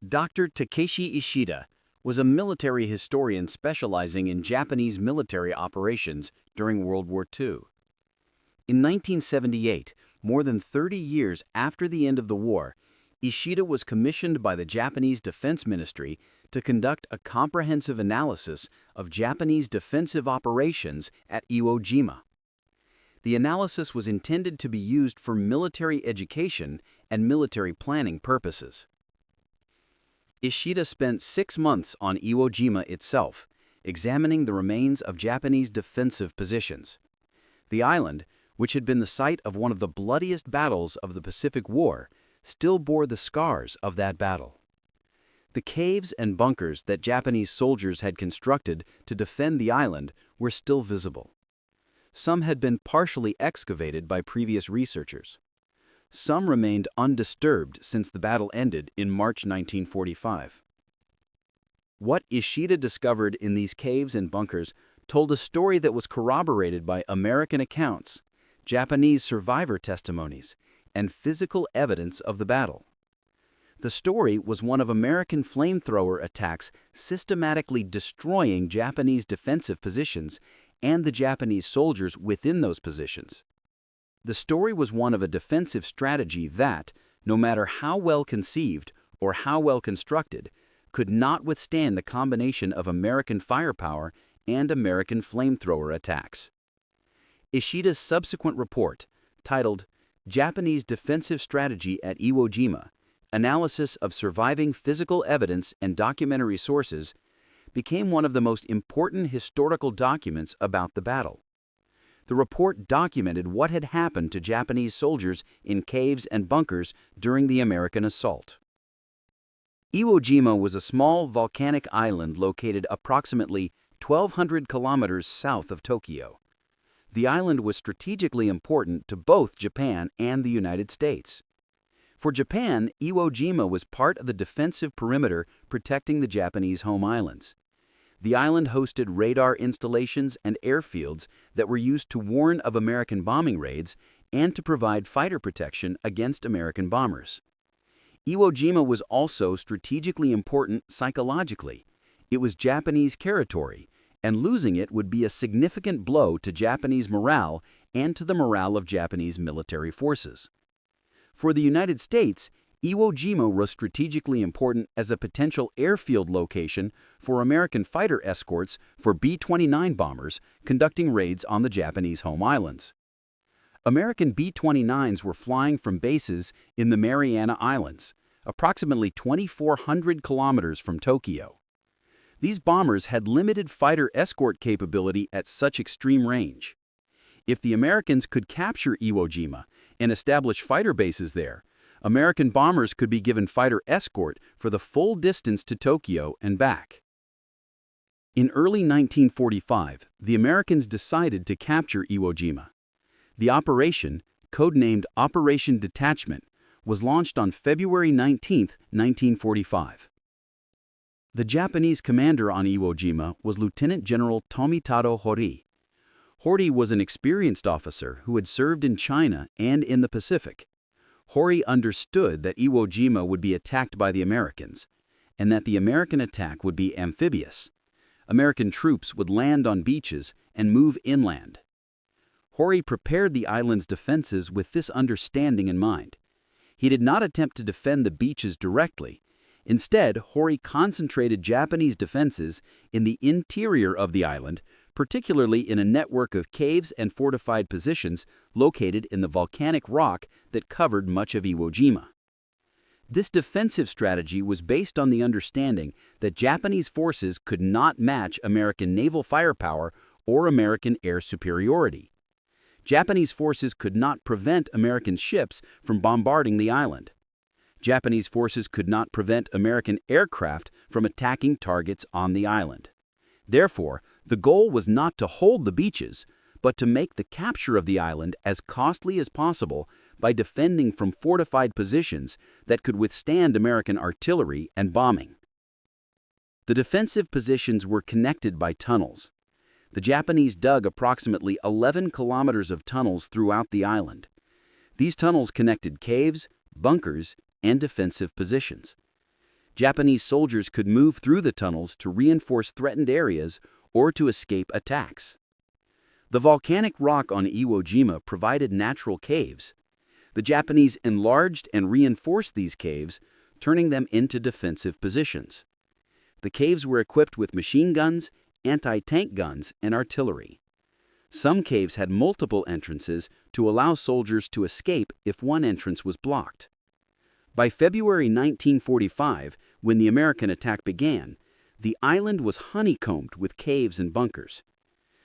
Dr. Takeshi Ishida was a military historian specializing in Japanese military operations during World War II. In 1978, more than 30 years after the end of the war, Ishida was commissioned by the Japanese Defense Ministry to conduct a comprehensive analysis of Japanese defensive operations at Iwo Jima. The analysis was intended to be used for military education and military planning purposes. Ishida spent 6 months on Iwo Jima itself, examining the remains of Japanese defensive positions. The island, which had been the site of one of the bloodiest battles of the Pacific War, still bore the scars of that battle. The caves and bunkers that Japanese soldiers had constructed to defend the island were still visible. Some had been partially excavated by previous researchers. Some remained undisturbed since the battle ended in March 1945. What Ishida discovered in these caves and bunkers told a story that was corroborated by American accounts, Japanese survivor testimonies, and physical evidence of the battle. The story was one of American flamethrower attacks systematically destroying Japanese defensive positions and the Japanese soldiers within those positions. The story was one of a defensive strategy that, no matter how well conceived or how well constructed, could not withstand the combination of American firepower and American flamethrower attacks. Ishida's subsequent report, titled Japanese Defensive Strategy at Iwo Jima, Analysis of Surviving Physical Evidence and Documentary Sources, became one of the most important historical documents about the battle. The report documented what had happened to Japanese soldiers in caves and bunkers during the American assault. Iwo Jima was a small volcanic island located approximately 1,200 kilometers south of Tokyo. The island was strategically important to both Japan and the United States. For Japan, Iwo Jima was part of the defensive perimeter protecting the Japanese home islands. The island hosted radar installations and airfields that were used to warn of American bombing raids and to provide fighter protection against American bombers. Iwo Jima was also strategically important psychologically. It was Japanese territory, and losing it would be a significant blow to Japanese morale and to the morale of Japanese military forces. For the United States, Iwo Jima was strategically important as a potential airfield location for American fighter escorts for B-29 bombers conducting raids on the Japanese home islands. American B-29s were flying from bases in the Mariana Islands, approximately 2,400 kilometers from Tokyo. These bombers had limited fighter escort capability at such extreme range. If the Americans could capture Iwo Jima and establish fighter bases there, American bombers could be given fighter escort for the full distance to Tokyo and back. In early 1945, the Americans decided to capture Iwo Jima. The operation, codenamed Operation Detachment, was launched on February 19, 1945. The Japanese commander on Iwo Jima was Lieutenant General Tomitaro Hori. Hori was an experienced officer who had served in China and in the Pacific. Hori understood that Iwo Jima would be attacked by the Americans, and that the American attack would be amphibious. American troops would land on beaches and move inland. Hori prepared the island's defenses with this understanding in mind. He did not attempt to defend the beaches directly. Instead, Hori concentrated Japanese defenses in the interior of the island, particularly in a network of caves and fortified positions located in the volcanic rock that covered much of Iwo Jima. This defensive strategy was based on the understanding that Japanese forces could not match American naval firepower or American air superiority. Japanese forces could not prevent American ships from bombarding the island. Japanese forces could not prevent American aircraft from attacking targets on the island. Therefore, the goal was not to hold the beaches, but to make the capture of the island as costly as possible by defending from fortified positions that could withstand American artillery and bombing. The defensive positions were connected by tunnels. The Japanese dug approximately 11 kilometers of tunnels throughout the island. These tunnels connected caves, bunkers, and defensive positions. Japanese soldiers could move through the tunnels to reinforce threatened areas or to escape attacks. The volcanic rock on Iwo Jima provided natural caves. The Japanese enlarged and reinforced these caves, turning them into defensive positions. The caves were equipped with machine guns, anti-tank guns, and artillery. Some caves had multiple entrances to allow soldiers to escape if one entrance was blocked. By February 1945, when the American attack began, the island was honeycombed with caves and bunkers.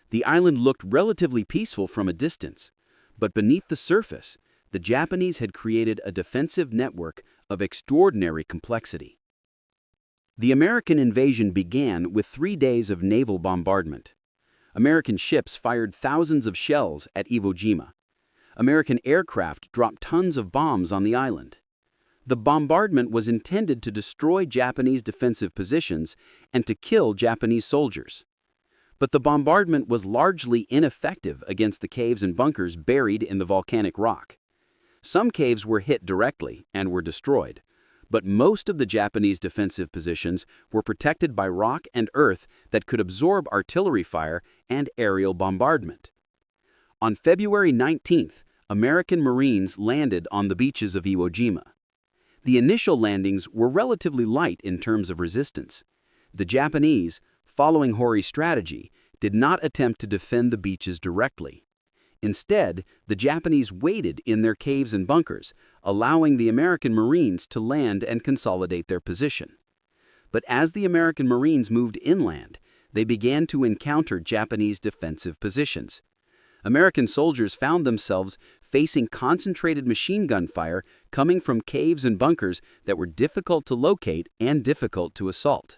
The island looked relatively peaceful from a distance, but beneath the surface, the Japanese had created a defensive network of extraordinary complexity. The American invasion began with 3 days of naval bombardment. American ships fired thousands of shells at Iwo Jima. American aircraft dropped tons of bombs on the island. The bombardment was intended to destroy Japanese defensive positions and to kill Japanese soldiers. But the bombardment was largely ineffective against the caves and bunkers buried in the volcanic rock. Some caves were hit directly and were destroyed, but most of the Japanese defensive positions were protected by rock and earth that could absorb artillery fire and aerial bombardment. On February 19th, American Marines landed on the beaches of Iwo Jima. The initial landings were relatively light in terms of resistance. The Japanese, following Hori's strategy, did not attempt to defend the beaches directly. Instead, the Japanese waited in their caves and bunkers, allowing the American Marines to land and consolidate their position. But as the American Marines moved inland, they began to encounter Japanese defensive positions. American soldiers found themselves facing concentrated machine gun fire coming from caves and bunkers that were difficult to locate and difficult to assault.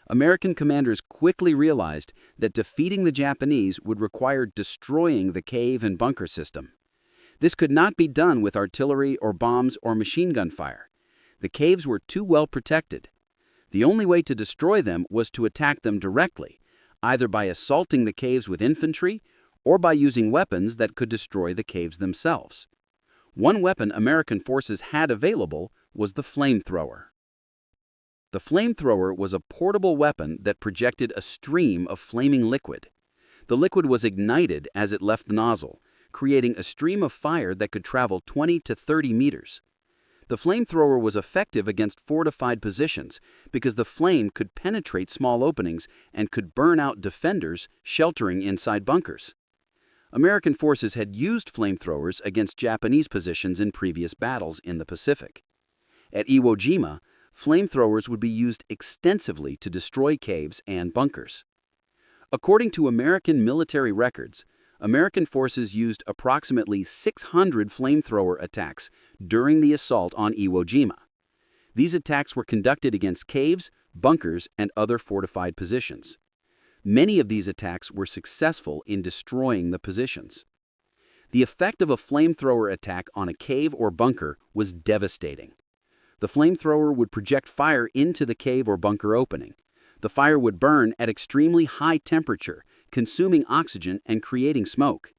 American commanders quickly realized that defeating the Japanese would require destroying the cave and bunker system. This could not be done with artillery or bombs or machine gun fire. The caves were too well protected. The only way to destroy them was to attack them directly, either by assaulting the caves with infantry or by using weapons that could destroy the caves themselves. One weapon American forces had available was the flamethrower. The flamethrower was a portable weapon that projected a stream of flaming liquid. The liquid was ignited as it left the nozzle, creating a stream of fire that could travel 20 to 30 meters. The flamethrower was effective against fortified positions because the flame could penetrate small openings and could burn out defenders sheltering inside bunkers. American forces had used flamethrowers against Japanese positions in previous battles in the Pacific. At Iwo Jima, flamethrowers would be used extensively to destroy caves and bunkers. According to American military records, American forces used approximately 600 flamethrower attacks during the assault on Iwo Jima. These attacks were conducted against caves, bunkers, and other fortified positions. Many of these attacks were successful in destroying the positions. The effect of a flamethrower attack on a cave or bunker was devastating. The flamethrower would project fire into the cave or bunker opening. The fire would burn at extremely high temperature, consuming oxygen and creating smoke.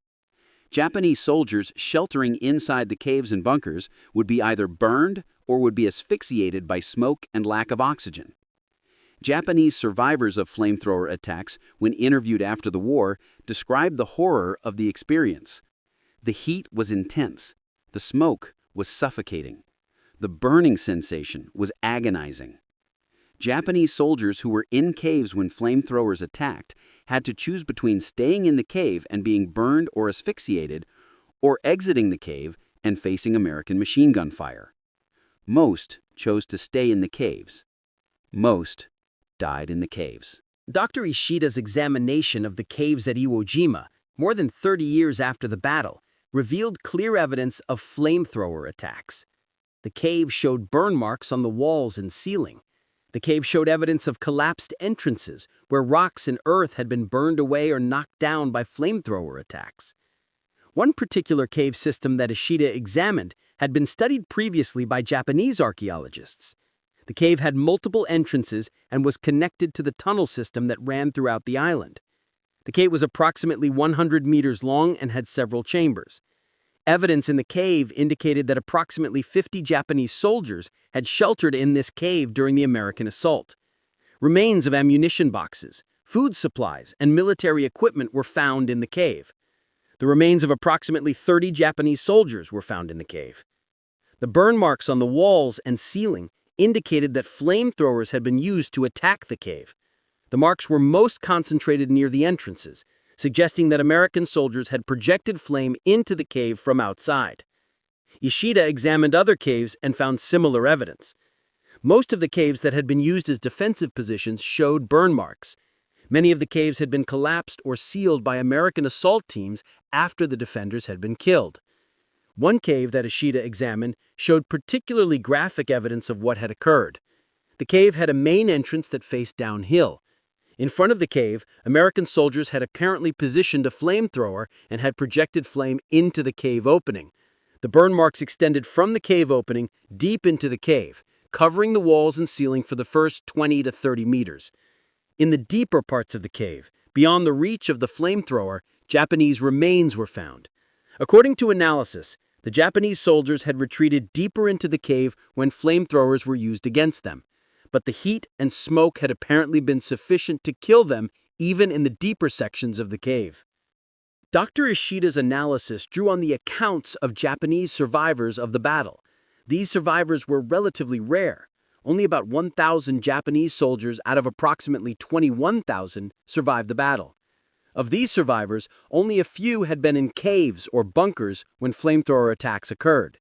Japanese soldiers sheltering inside the caves and bunkers would be either burned or would be asphyxiated by smoke and lack of oxygen. Japanese survivors of flamethrower attacks, when interviewed after the war, described the horror of the experience. The heat was intense. The smoke was suffocating. The burning sensation was agonizing. Japanese soldiers who were in caves when flamethrowers attacked had to choose between staying in the cave and being burned or asphyxiated, or exiting the cave and facing American machine gun fire. Most chose to stay in the caves. Most died in the caves. Dr. Ishida's examination of the caves at Iwo Jima, more than 30 years after the battle, revealed clear evidence of flamethrower attacks. The cave showed burn marks on the walls and ceiling. The cave showed evidence of collapsed entrances where rocks and earth had been burned away or knocked down by flamethrower attacks. One particular cave system that Ishida examined had been studied previously by Japanese archaeologists. The cave had multiple entrances and was connected to the tunnel system that ran throughout the island. The cave was approximately 100 meters long and had several chambers. Evidence in the cave indicated that approximately 50 Japanese soldiers had sheltered in this cave during the American assault. Remains of ammunition boxes, food supplies, and military equipment were found in the cave. The remains of approximately 30 Japanese soldiers were found in the cave. The burn marks on the walls and ceiling indicated that flamethrowers had been used to attack the cave. The marks were most concentrated near the entrances, suggesting that American soldiers had projected flame into the cave from outside. Ishida examined other caves and found similar evidence. Most of the caves that had been used as defensive positions showed burn marks. Many of the caves had been collapsed or sealed by American assault teams after the defenders had been killed. One cave that Ishida examined showed particularly graphic evidence of what had occurred. The cave had a main entrance that faced downhill. In front of the cave, American soldiers had apparently positioned a flamethrower and had projected flame into the cave opening. The burn marks extended from the cave opening deep into the cave, covering the walls and ceiling for the first 20 to 30 meters. In the deeper parts of the cave, beyond the reach of the flamethrower, Japanese remains were found. According to analysis, the Japanese soldiers had retreated deeper into the cave when flamethrowers were used against them. But the heat and smoke had apparently been sufficient to kill them even in the deeper sections of the cave. Dr. Ishida's analysis drew on the accounts of Japanese survivors of the battle. These survivors were relatively rare. Only about 1,000 Japanese soldiers out of approximately 21,000 survived the battle. Of these survivors, only a few had been in caves or bunkers when flamethrower attacks occurred.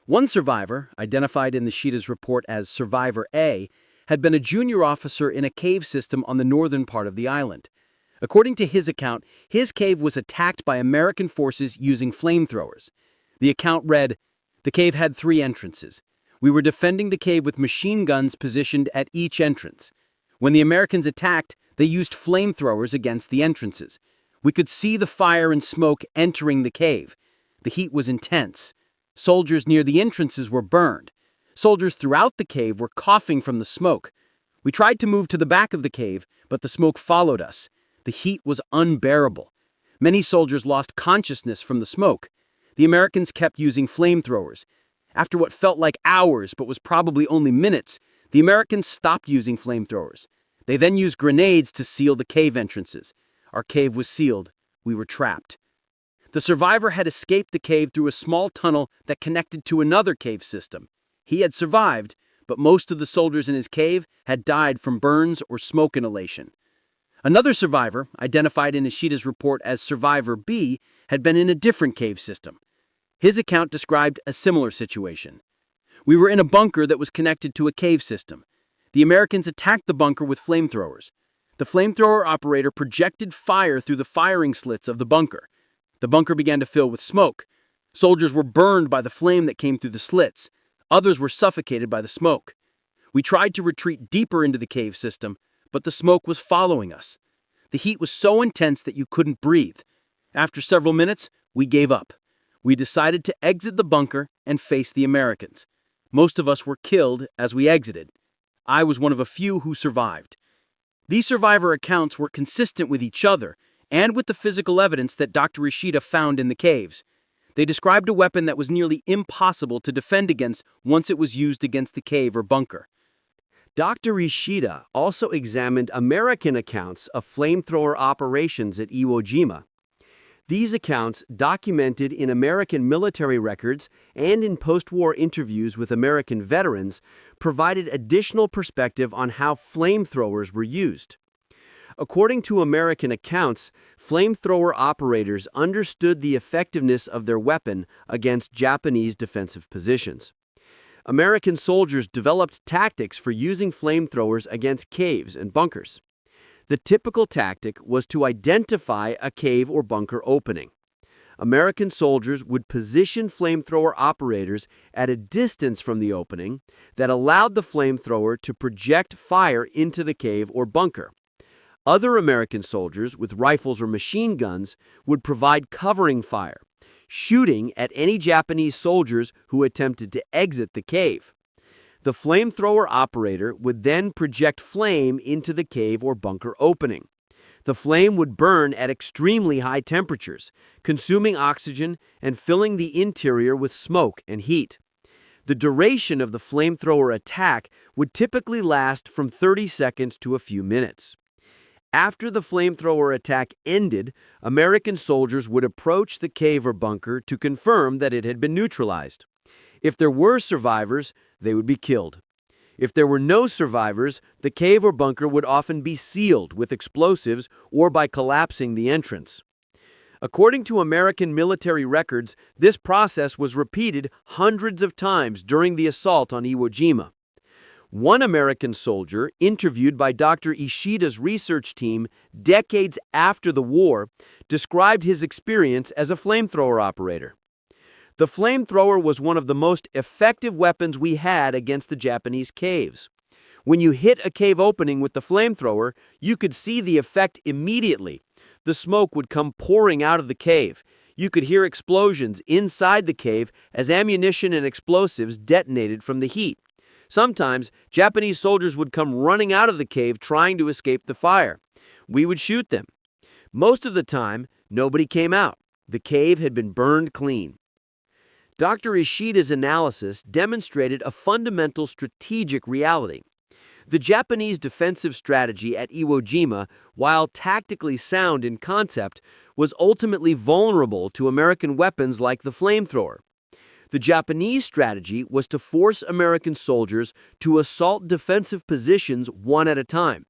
One survivor, identified in Ishida's report as Survivor A, had been a junior officer in a cave system on the northern part of the island. According to his account, his cave was attacked by American forces using flamethrowers. The account read, "The cave had 3 entrances. We were defending the cave with machine guns positioned at each entrance. When the Americans attacked, they used flamethrowers against the entrances. We could see the fire and smoke entering the cave. The heat was intense. Soldiers near the entrances were burned. Soldiers throughout the cave were coughing from the smoke. We tried to move to the back of the cave, but the smoke followed us. The heat was unbearable. Many soldiers lost consciousness from the smoke. The Americans kept using flamethrowers. After what felt like hours but was probably only minutes, the Americans stopped using flamethrowers. They then used grenades to seal the cave entrances. Our cave was sealed. We were trapped." The survivor had escaped the cave through a small tunnel that connected to another cave system. He had survived, but most of the soldiers in his cave had died from burns or smoke inhalation. Another survivor, identified in Ishida's report as Survivor B, had been in a different cave system. His account described a similar situation. "We were in a bunker that was connected to a cave system. The Americans attacked the bunker with flamethrowers. The flamethrower operator projected fire through the firing slits of the bunker. The bunker began to fill with smoke. Soldiers were burned by the flame that came through the slits. Others were suffocated by the smoke. We tried to retreat deeper into the cave system, but the smoke was following us. The heat was so intense that you couldn't breathe. After several minutes, we gave up. We decided to exit the bunker and face the Americans. Most of us were killed as we exited. I was one of a few who survived." These survivor accounts were consistent with each other and with the physical evidence that Dr. Ishida found in the caves. They described a weapon that was nearly impossible to defend against once it was used against the cave or bunker. Dr. Ishida also examined American accounts of flamethrower operations at Iwo Jima. These accounts, documented in American military records and in post-war interviews with American veterans, provided additional perspective on how flamethrowers were used. According to American accounts, flamethrower operators understood the effectiveness of their weapon against Japanese defensive positions. American soldiers developed tactics for using flamethrowers against caves and bunkers. The typical tactic was to identify a cave or bunker opening. American soldiers would position flamethrower operators at a distance from the opening that allowed the flamethrower to project fire into the cave or bunker. Other American soldiers with rifles or machine guns would provide covering fire, shooting at any Japanese soldiers who attempted to exit the cave. The flamethrower operator would then project flame into the cave or bunker opening. The flame would burn at extremely high temperatures, consuming oxygen and filling the interior with smoke and heat. The duration of the flamethrower attack would typically last from 30 seconds to a few minutes. After the flamethrower attack ended, American soldiers would approach the cave or bunker to confirm that it had been neutralized. If there were survivors, they would be killed. If there were no survivors, the cave or bunker would often be sealed with explosives or by collapsing the entrance. According to American military records, this process was repeated hundreds of times during the assault on Iwo Jima. One American soldier, interviewed by Dr. Ishida's research team decades after the war, described his experience as a flamethrower operator. The flamethrower was one of the most effective weapons we had against the Japanese caves. When you hit a cave opening with the flamethrower, you could see the effect immediately. The smoke would come pouring out of the cave. You could hear explosions inside the cave as ammunition and explosives detonated from the heat. Sometimes, Japanese soldiers would come running out of the cave trying to escape the fire. We would shoot them. Most of the time, nobody came out. The cave had been burned clean. Dr. Ishida's analysis demonstrated a fundamental strategic reality. The Japanese defensive strategy at Iwo Jima, while tactically sound in concept, was ultimately vulnerable to American weapons like the flamethrower. The Japanese strategy was to force American soldiers to assault defensive positions one at a time.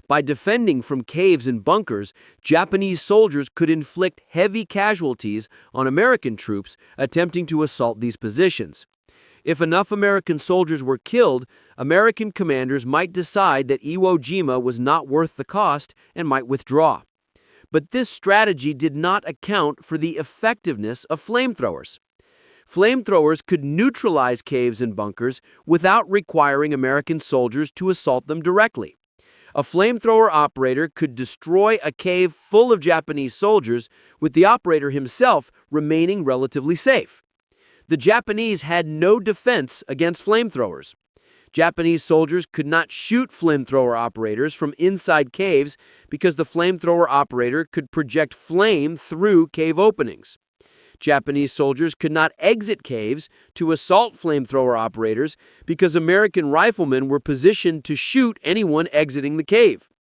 By defending from caves and bunkers, Japanese soldiers could inflict heavy casualties on American troops attempting to assault these positions. If enough American soldiers were killed, American commanders might decide that Iwo Jima was not worth the cost and might withdraw. But this strategy did not account for the effectiveness of flamethrowers. Flamethrowers could neutralize caves and bunkers without requiring American soldiers to assault them directly. A flamethrower operator could destroy a cave full of Japanese soldiers, with the operator himself remaining relatively safe. The Japanese had no defense against flamethrowers. Japanese soldiers could not shoot flamethrower operators from inside caves because the flamethrower operator could project flame through cave openings. Japanese soldiers could not exit caves to assault flamethrower operators because American riflemen were positioned to shoot anyone exiting the cave.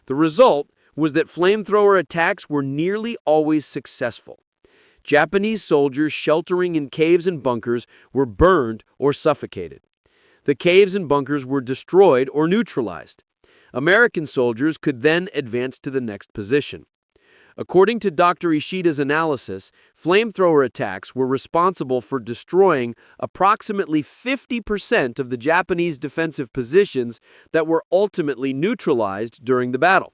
The result was that flamethrower attacks were nearly always successful. Japanese soldiers sheltering in caves and bunkers were burned or suffocated. The caves and bunkers were destroyed or neutralized. American soldiers could then advance to the next position. According to Dr. Ishida's analysis, flamethrower attacks were responsible for destroying approximately 50% of the Japanese defensive positions that were ultimately neutralized during the battle.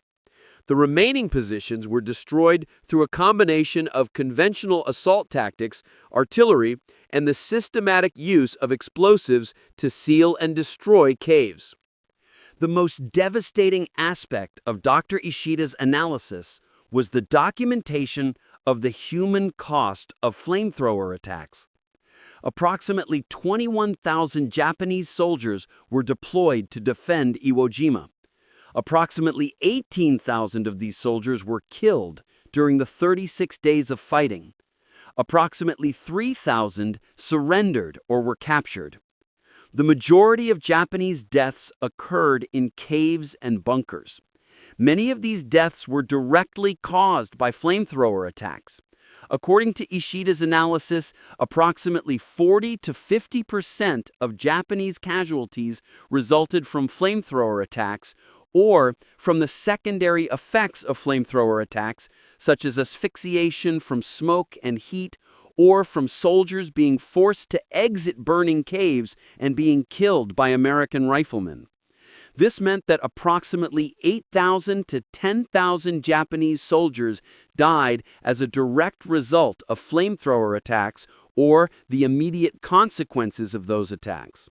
The remaining positions were destroyed through a combination of conventional assault tactics, artillery, and the systematic use of explosives to seal and destroy caves. The most devastating aspect of Dr. Ishida's analysis was the documentation of the human cost of flamethrower attacks. Approximately 21,000 Japanese soldiers were deployed to defend Iwo Jima. Approximately 18,000 of these soldiers were killed during the 36 days of fighting. Approximately 3,000 surrendered or were captured. The majority of Japanese deaths occurred in caves and bunkers. Many of these deaths were directly caused by flamethrower attacks. According to Ishida's analysis, approximately 40 to 50% of Japanese casualties resulted from flamethrower attacks or from the secondary effects of flamethrower attacks, such as asphyxiation from smoke and heat, or from soldiers being forced to exit burning caves and being killed by American riflemen. This meant that approximately 8,000 to 10,000 Japanese soldiers died as a direct result of flamethrower attacks or the immediate consequences of those attacks.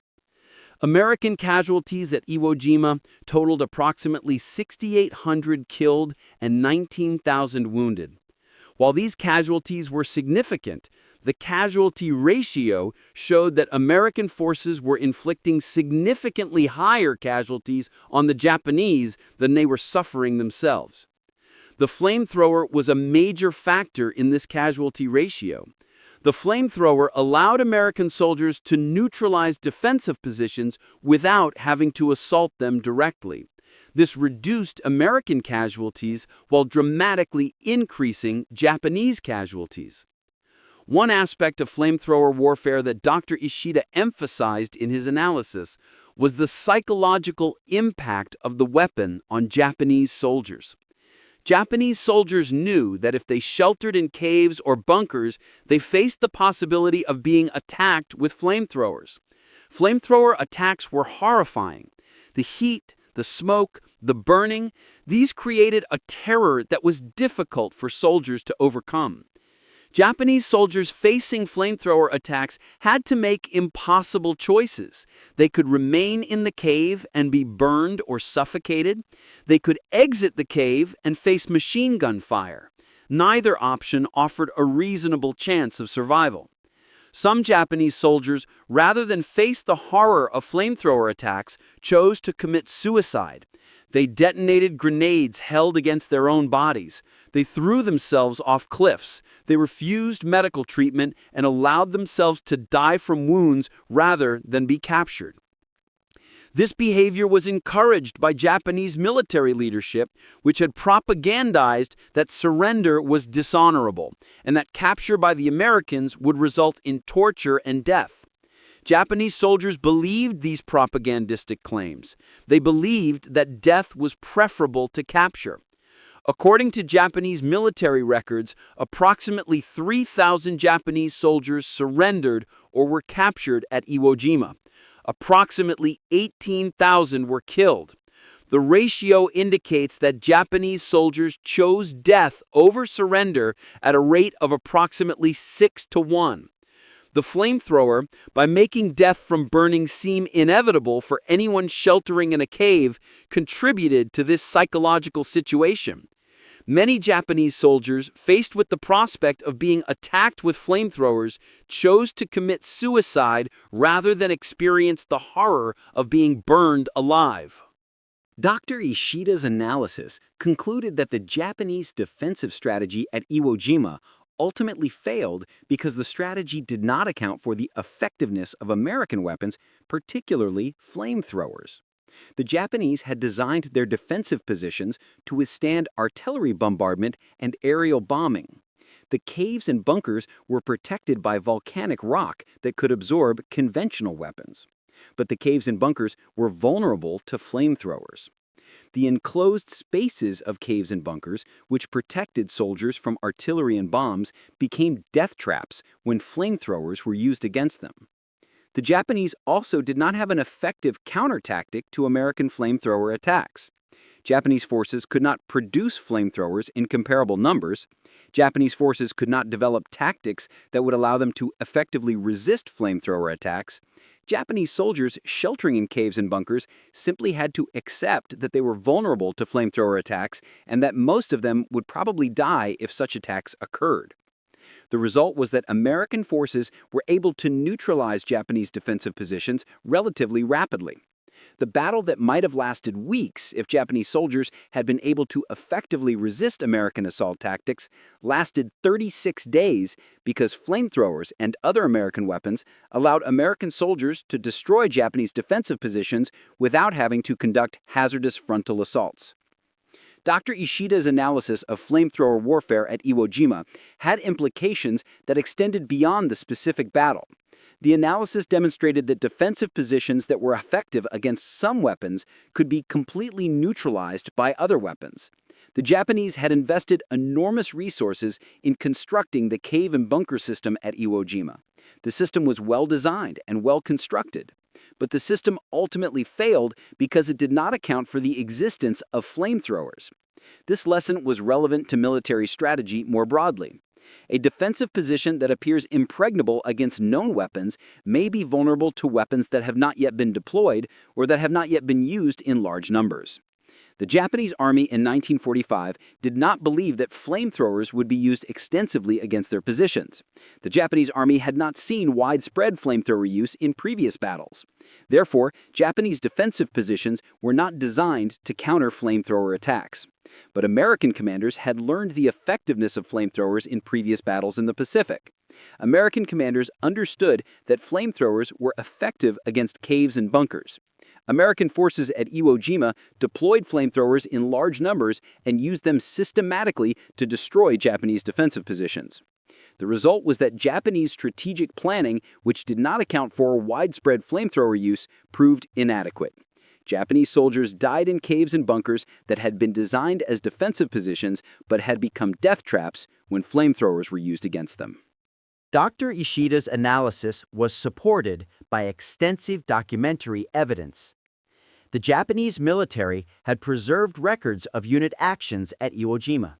American casualties at Iwo Jima totaled approximately 6,800 killed and 19,000 wounded. While these casualties were significant, the casualty ratio showed that American forces were inflicting significantly higher casualties on the Japanese than they were suffering themselves. The flamethrower was a major factor in this casualty ratio. The flamethrower allowed American soldiers to neutralize defensive positions without having to assault them directly. This reduced American casualties while dramatically increasing Japanese casualties. One aspect of flamethrower warfare that Dr. Ishida emphasized in his analysis was the psychological impact of the weapon on Japanese soldiers. Japanese soldiers knew that if they sheltered in caves or bunkers, they faced the possibility of being attacked with flamethrowers. Flamethrower attacks were horrifying. The heat, the smoke, the burning, these created a terror that was difficult for soldiers to overcome. Japanese soldiers facing flamethrower attacks had to make impossible choices. They could remain in the cave and be burned or suffocated. They could exit the cave and face machine gun fire. Neither option offered a reasonable chance of survival. Some Japanese soldiers, rather than face the horror of flamethrower attacks, chose to commit suicide. They detonated grenades held against their own bodies. They threw themselves off cliffs. They refused medical treatment and allowed themselves to die from wounds rather than be captured. This behavior was encouraged by Japanese military leadership, which had propagandized that surrender was dishonorable and that capture by the Americans would result in torture and death. Japanese soldiers believed these propagandistic claims. They believed that death was preferable to capture. According to Japanese military records, approximately 3,000 Japanese soldiers surrendered or were captured at Iwo Jima. Approximately 18,000 were killed. The ratio indicates that Japanese soldiers chose death over surrender at a rate of approximately 6-to-1. The flamethrower, by making death from burning seem inevitable for anyone sheltering in a cave, contributed to this psychological situation. Many Japanese soldiers, faced with the prospect of being attacked with flamethrowers, chose to commit suicide rather than experience the horror of being burned alive. Dr. Ishida's analysis concluded that the Japanese defensive strategy at Iwo Jima ultimately failed because the strategy did not account for the effectiveness of American weapons, particularly flamethrowers. The Japanese had designed their defensive positions to withstand artillery bombardment and aerial bombing. The caves and bunkers were protected by volcanic rock that could absorb conventional weapons. But the caves and bunkers were vulnerable to flamethrowers. The enclosed spaces of caves and bunkers, which protected soldiers from artillery and bombs, became death traps when flamethrowers were used against them. The Japanese also did not have an effective counter-tactic to American flamethrower attacks. Japanese forces could not produce flamethrowers in comparable numbers. Japanese forces could not develop tactics that would allow them to effectively resist flamethrower attacks. Japanese soldiers sheltering in caves and bunkers simply had to accept that they were vulnerable to flamethrower attacks and that most of them would probably die if such attacks occurred. The result was that American forces were able to neutralize Japanese defensive positions relatively rapidly. The battle that might have lasted weeks if Japanese soldiers had been able to effectively resist American assault tactics lasted 36 days because flamethrowers and other American weapons allowed American soldiers to destroy Japanese defensive positions without having to conduct hazardous frontal assaults. Dr. Ishida's analysis of flamethrower warfare at Iwo Jima had implications that extended beyond the specific battle. The analysis demonstrated that defensive positions that were effective against some weapons could be completely neutralized by other weapons. The Japanese had invested enormous resources in constructing the cave and bunker system at Iwo Jima. The system was well designed and well constructed. But the system ultimately failed because it did not account for the existence of flamethrowers. This lesson was relevant to military strategy more broadly. A defensive position that appears impregnable against known weapons may be vulnerable to weapons that have not yet been deployed or that have not yet been used in large numbers. The Japanese army in 1945 did not believe that flamethrowers would be used extensively against their positions. The Japanese army had not seen widespread flamethrower use in previous battles. Therefore, Japanese defensive positions were not designed to counter flamethrower attacks. But American commanders had learned the effectiveness of flamethrowers in previous battles in the Pacific. American commanders understood that flamethrowers were effective against caves and bunkers. American forces at Iwo Jima deployed flamethrowers in large numbers and used them systematically to destroy Japanese defensive positions. The result was that Japanese strategic planning, which did not account for widespread flamethrower use, proved inadequate. Japanese soldiers died in caves and bunkers that had been designed as defensive positions but had become death traps when flamethrowers were used against them. Dr. Ishida's analysis was supported by extensive documentary evidence. The Japanese military had preserved records of unit actions at Iwo Jima.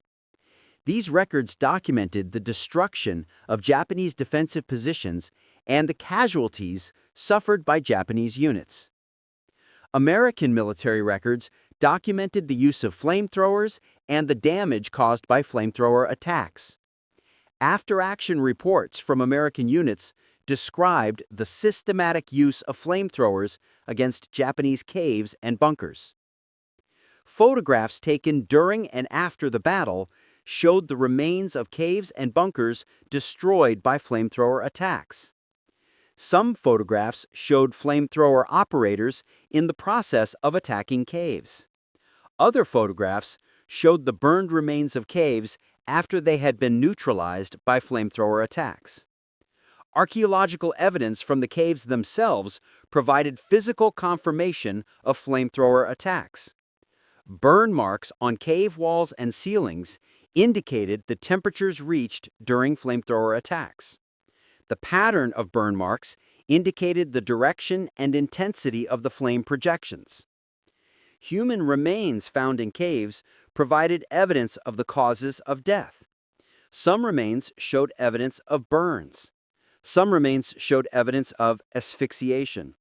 These records documented the destruction of Japanese defensive positions and the casualties suffered by Japanese units. American military records documented the use of flamethrowers and the damage caused by flamethrower attacks. After-action reports from American units described the systematic use of flamethrowers against Japanese caves and bunkers. Photographs taken during and after the battle showed the remains of caves and bunkers destroyed by flamethrower attacks. Some photographs showed flamethrower operators in the process of attacking caves. Other photographs showed the burned remains of caves after they had been neutralized by flamethrower attacks. Archaeological evidence from the caves themselves provided physical confirmation of flamethrower attacks. Burn marks on cave walls and ceilings indicated the temperatures reached during flamethrower attacks. The pattern of burn marks indicated the direction and intensity of the flame projections. Human remains found in caves provided evidence of the causes of death. Some remains showed evidence of burns. Some remains showed evidence of asphyxiation.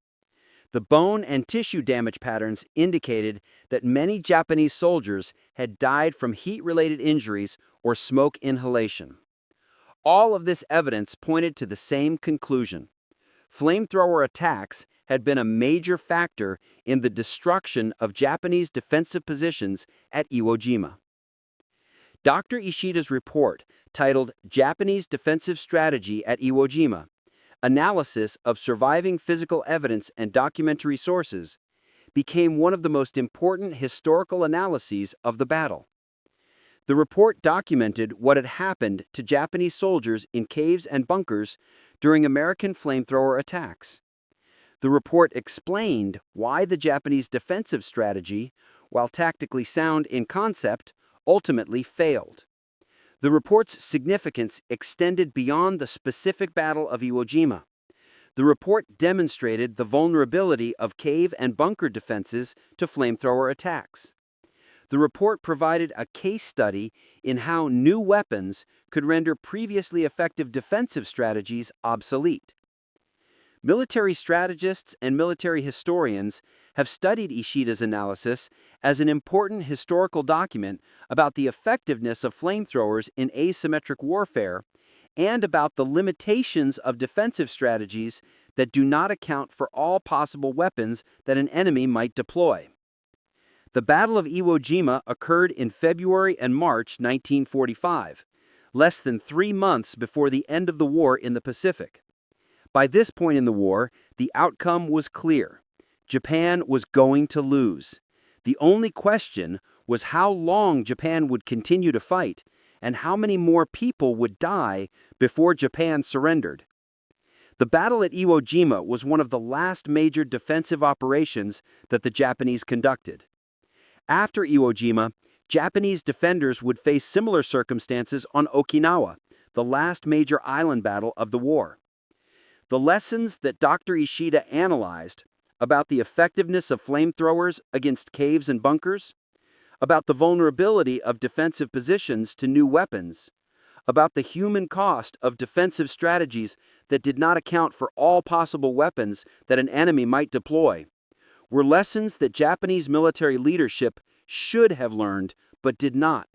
The bone and tissue damage patterns indicated that many Japanese soldiers had died from heat-related injuries or smoke inhalation. All of this evidence pointed to the same conclusion. Flamethrower attacks had been a major factor in the destruction of Japanese defensive positions at Iwo Jima. Dr. Ishida's report, titled Japanese Defensive Strategy at Iwo Jima, Analysis of Surviving Physical Evidence and Documentary Sources, became one of the most important historical analyses of the battle. The report documented what had happened to Japanese soldiers in caves and bunkers during American flamethrower attacks. The report explained why the Japanese defensive strategy, while tactically sound in concept, ultimately failed. The report's significance extended beyond the specific Battle of Iwo Jima. The report demonstrated the vulnerability of cave and bunker defenses to flamethrower attacks. The report provided a case study in how new weapons could render previously effective defensive strategies obsolete. Military strategists and military historians have studied Ishida's analysis as an important historical document about the effectiveness of flamethrowers in asymmetric warfare and about the limitations of defensive strategies that do not account for all possible weapons that an enemy might deploy. The Battle of Iwo Jima occurred in February and March 1945, less than 3 months before the end of the war in the Pacific. By this point in the war, the outcome was clear. Japan was going to lose. The only question was how long Japan would continue to fight and how many more people would die before Japan surrendered. The battle at Iwo Jima was one of the last major defensive operations that the Japanese conducted. After Iwo Jima, Japanese defenders would face similar circumstances on Okinawa, the last major island battle of the war. The lessons that Dr. Ishida analyzed about the effectiveness of flamethrowers against caves and bunkers, about the vulnerability of defensive positions to new weapons, about the human cost of defensive strategies that did not account for all possible weapons that an enemy might deploy, were lessons that Japanese military leadership should have learned, but did not.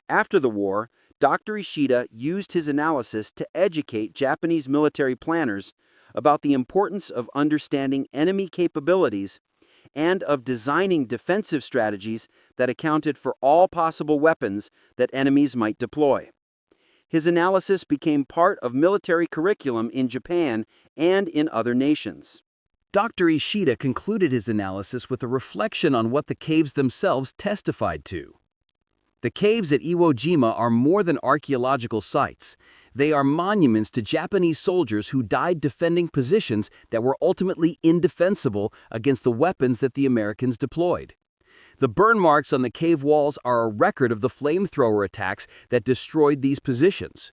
After the war, Dr. Ishida used his analysis to educate Japanese military planners about the importance of understanding enemy capabilities and of designing defensive strategies that accounted for all possible weapons that enemies might deploy. His analysis became part of military curriculum in Japan and in other nations. Dr. Ishida concluded his analysis with a reflection on what the caves themselves testified to. The caves at Iwo Jima are more than archaeological sites. They are monuments to Japanese soldiers who died defending positions that were ultimately indefensible against the weapons that the Americans deployed. The burn marks on the cave walls are a record of the flamethrower attacks that destroyed these positions.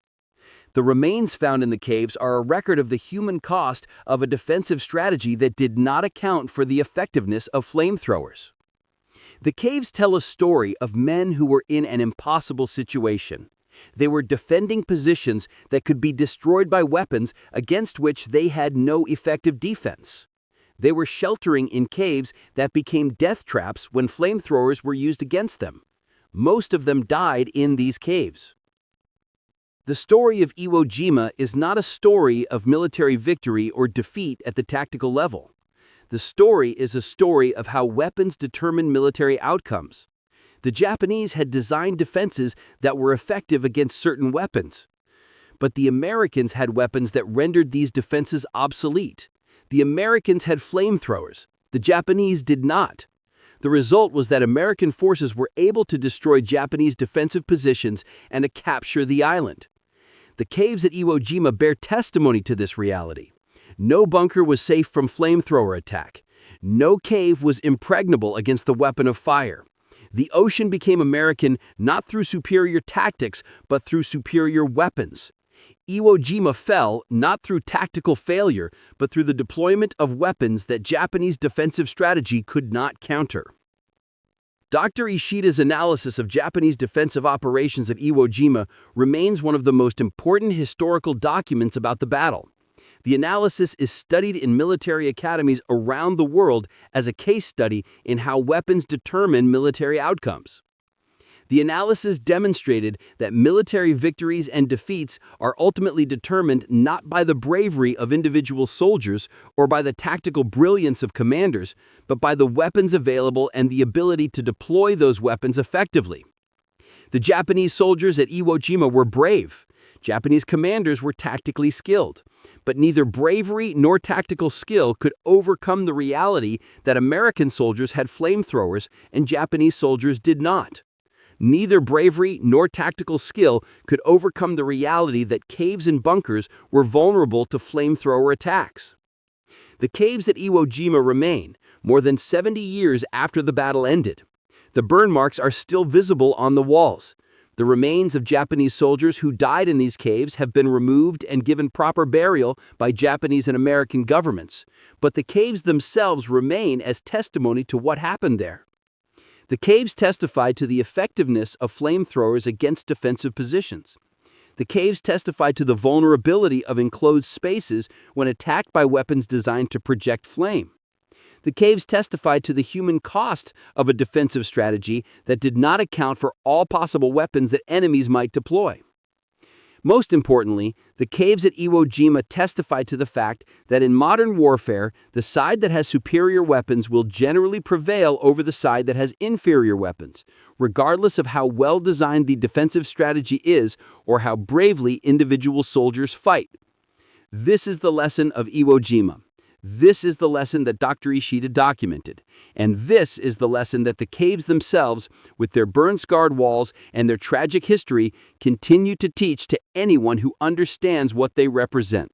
The remains found in the caves are a record of the human cost of a defensive strategy that did not account for the effectiveness of flamethrowers. The caves tell a story of men who were in an impossible situation. They were defending positions that could be destroyed by weapons against which they had no effective defense. They were sheltering in caves that became death traps when flamethrowers were used against them. Most of them died in these caves. The story of Iwo Jima is not a story of military victory or defeat at the tactical level. The story is a story of how weapons determine military outcomes. The Japanese had designed defenses that were effective against certain weapons. But the Americans had weapons that rendered these defenses obsolete. The Americans had flamethrowers. The Japanese did not. The result was that American forces were able to destroy Japanese defensive positions and to capture the island. The caves at Iwo Jima bear testimony to this reality. No bunker was safe from flamethrower attack. No cave was impregnable against the weapon of fire. The ocean became American not through superior tactics, but through superior weapons. Iwo Jima fell not through tactical failure, but through the deployment of weapons that Japanese defensive strategy could not counter. Dr. Ishida's analysis of Japanese defensive operations at Iwo Jima remains one of the most important historical documents about the battle. The analysis is studied in military academies around the world as a case study in how weapons determine military outcomes. The analysis demonstrated that military victories and defeats are ultimately determined not by the bravery of individual soldiers or by the tactical brilliance of commanders, but by the weapons available and the ability to deploy those weapons effectively. The Japanese soldiers at Iwo Jima were brave. Japanese commanders were tactically skilled. But neither bravery nor tactical skill could overcome the reality that American soldiers had flamethrowers and Japanese soldiers did not. Neither bravery nor tactical skill could overcome the reality that caves and bunkers were vulnerable to flamethrower attacks. The caves at Iwo Jima remain, more than 70 years after the battle ended. The burn marks are still visible on the walls. The remains of Japanese soldiers who died in these caves have been removed and given proper burial by Japanese and American governments, but the caves themselves remain as testimony to what happened there. The caves testified to the effectiveness of flamethrowers against defensive positions. The caves testified to the vulnerability of enclosed spaces when attacked by weapons designed to project flame. The caves testified to the human cost of a defensive strategy that did not account for all possible weapons that enemies might deploy. Most importantly, the caves at Iwo Jima testified to the fact that in modern warfare, the side that has superior weapons will generally prevail over the side that has inferior weapons, regardless of how well designed the defensive strategy is or how bravely individual soldiers fight. This is the lesson of Iwo Jima. This is the lesson that Dr. Ishida documented, and this is the lesson that the caves themselves, with their burn-scarred walls and their tragic history, continue to teach to anyone who understands what they represent.